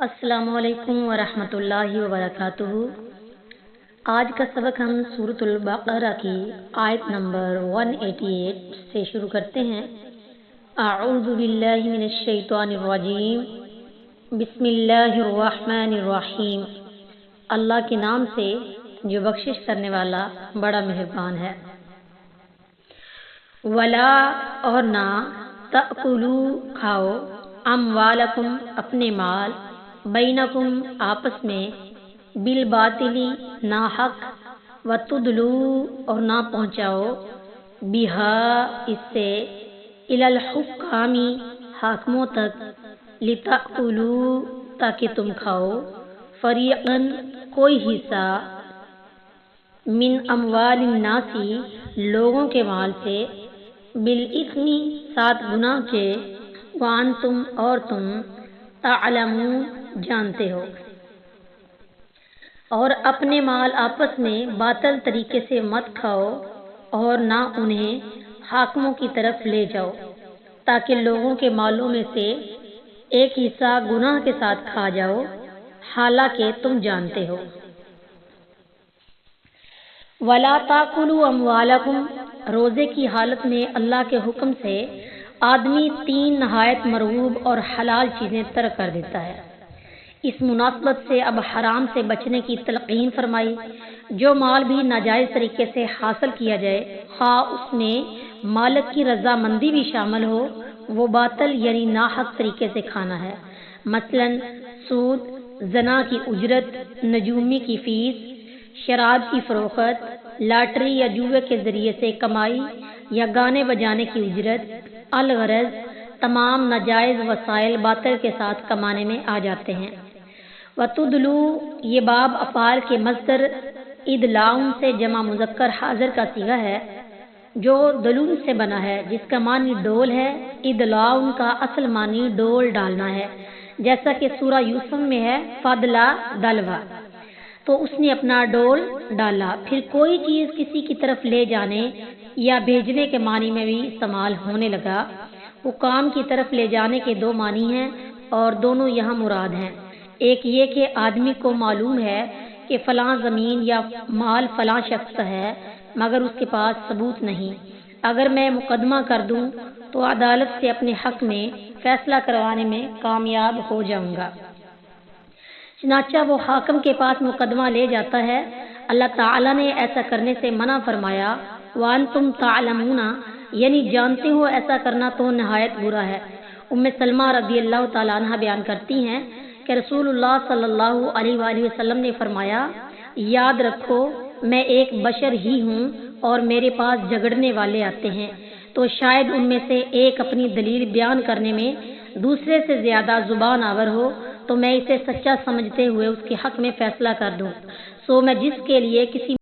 السلام علیکم ورحمۃ اللہ وبرکاتہ۔ آج کا سبق ہم سورۃ البقرہ کی آیت نمبر 188 سے شروع کرتے ہیں۔ اعوذ باللہ من الشیطان الرجیم، بسم اللہ الرحمن الرحیم۔ اللہ کے نام سے جو بخشش کرنے والا بڑا مہربان ہے۔ ولا اور نہ تأکلوا کھاؤ اموالکم اپنے مال بینکم آپس میں بالباطلی ناحق وتدلوا اور نہ پہنچاؤ بہا اس سے الی الحکام حاکموں تک لتأکلوا تاکہ تم کھاؤ فریقاً کوئی حصہ من اموال الناس لوگوں کے مال سے بالاثم ساتھ گناہ کے وانتم اور تم تعلمون جانتے ہو، اور اپنے مال آپس میں باطل طریقے سے مت کھاؤ اور نہ انہیں حاکموں کی طرف لے جاؤ تاکہ لوگوں کے مالوں میں سے ایک حصہ گناہ کے ساتھ کھا جاؤ حالانکہ تم جانتے ہو۔ وَلَا تَأْكُلُوا أَمْوَالَكُمْ روزے کی حالت میں اللہ کے حکم سے آدمی 3 نہایت مرغوب اور حلال چیزیں ترک کر دیتا ہے۔ اس مناسبت سے اب حرام سے بچنے کی تلقین فرمائی۔ جو مال بھی ناجائز طریقے سے حاصل کیا جائے، خواہ اس میں مالک کی رضامندی بھی شامل ہو، وہ باطل یعنی ناحق طریقے سے کھانا ہے۔ مثلا سود، زنا کی اجرت، نجومی کی فیس، شراب کی فروخت، لاٹری یا جوئے کے ذریعے سے کمائی یا گانے بجانے کی اجرت، الغرض تمام ناجائز وسائل باطل کے ساتھ کمانے میں آ جاتے ہیں۔ وتدلوا یہ باب افعال کے مصدر ادلاؤن سے جمع مذکر حاضر کا صیغہ ہے جو دلون سے بنا ہے، جس کا معنی ڈول ہے۔ ادلاؤن کا اصل معنی ڈول ڈالنا ہے، جیسا کہ سورہ یوسف میں ہے فضلا دلوا، تو اس نے اپنا ڈول ڈالا۔ پھر کوئی چیز کسی کی طرف لے جانے یا بھیجنے کے معنی میں بھی استعمال ہونے لگا۔ حکام کی طرف لے جانے کے 2 معنی ہیں اور دونوں یہاں مراد ہیں۔ ایک یہ کہ آدمی کو معلوم ہے کہ فلاں زمین یا مال فلاں شخص کا ہے مگر اس کے پاس ثبوت نہیں، اگر میں مقدمہ کر دوں تو عدالت سے اپنے حق میں فیصلہ کروانے میں کامیاب ہو جاؤں گا، چنانچہ وہ حاکم کے پاس مقدمہ لے جاتا ہے۔ اللہ تعالیٰ نے ایسا کرنے سے منع فرمایا۔ وانتم تعلمون یعنی جانتے ہو ایسا کرنا تو نہایت برا ہے۔ ام سلمہ رضی اللہ تعالیٰ عنہ بیان کرتی ہیں کہ رسول اللہ صلی اللہ علیہ وآلہ وسلم نے فرمایا، یاد رکھو میں ایک بشر ہی ہوں اور میرے پاس جھگڑنے والے آتے ہیں، تو شاید ان میں سے ایک اپنی دلیل بیان کرنے میں دوسرے سے زیادہ زبان آور ہو تو میں اسے سچا سمجھتے ہوئے اس کے حق میں فیصلہ کر دوں۔ سو میں جس کے لیے کسی